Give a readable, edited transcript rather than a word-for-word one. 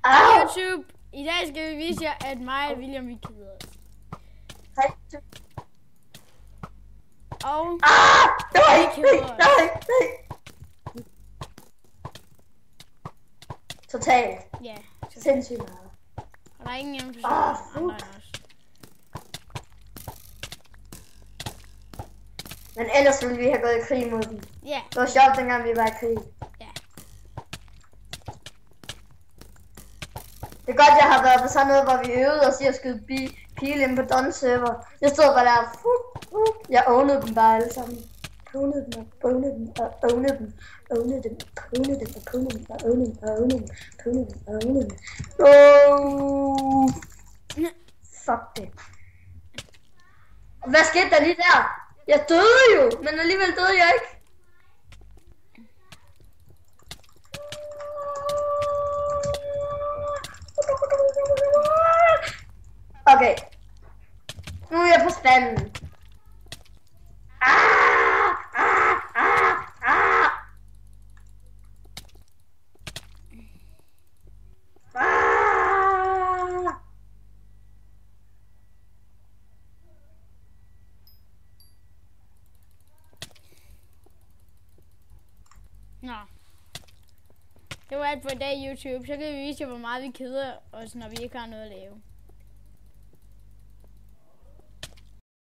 YouTube. I dag skal vi vise jer, at mig og William, vi keder os. Hej. Og Nej. Totalt. ja, Sindssygt meget. og der er ingen hjemme for andre end os. Men ellers ville vi have gået i krig mod dem. Ja, Det var sjovt, dengang vi var i krig. ja. Det er godt, jeg har været på sådan noget, hvor vi øvede os i at skyde pile ind på Don server. Jeg stod bare der. Jeg ownede dem bare alle sammen. Ownede dem og ownede dem og ownede dem. Ownede dem og ownede dem og ownede dem og ownede dem og ownede dem. Ownede dem og ownede dem. Oh! Fuck det. Hvad skete der lige der? Jeg døde jo, men alligevel døde jeg ikke. Okay. Nu er jeg på spanden. Nå. Det var alt for i dag, YouTube. Så kan vi vise jer, hvor meget vi keder os, når vi ikke har noget at lave.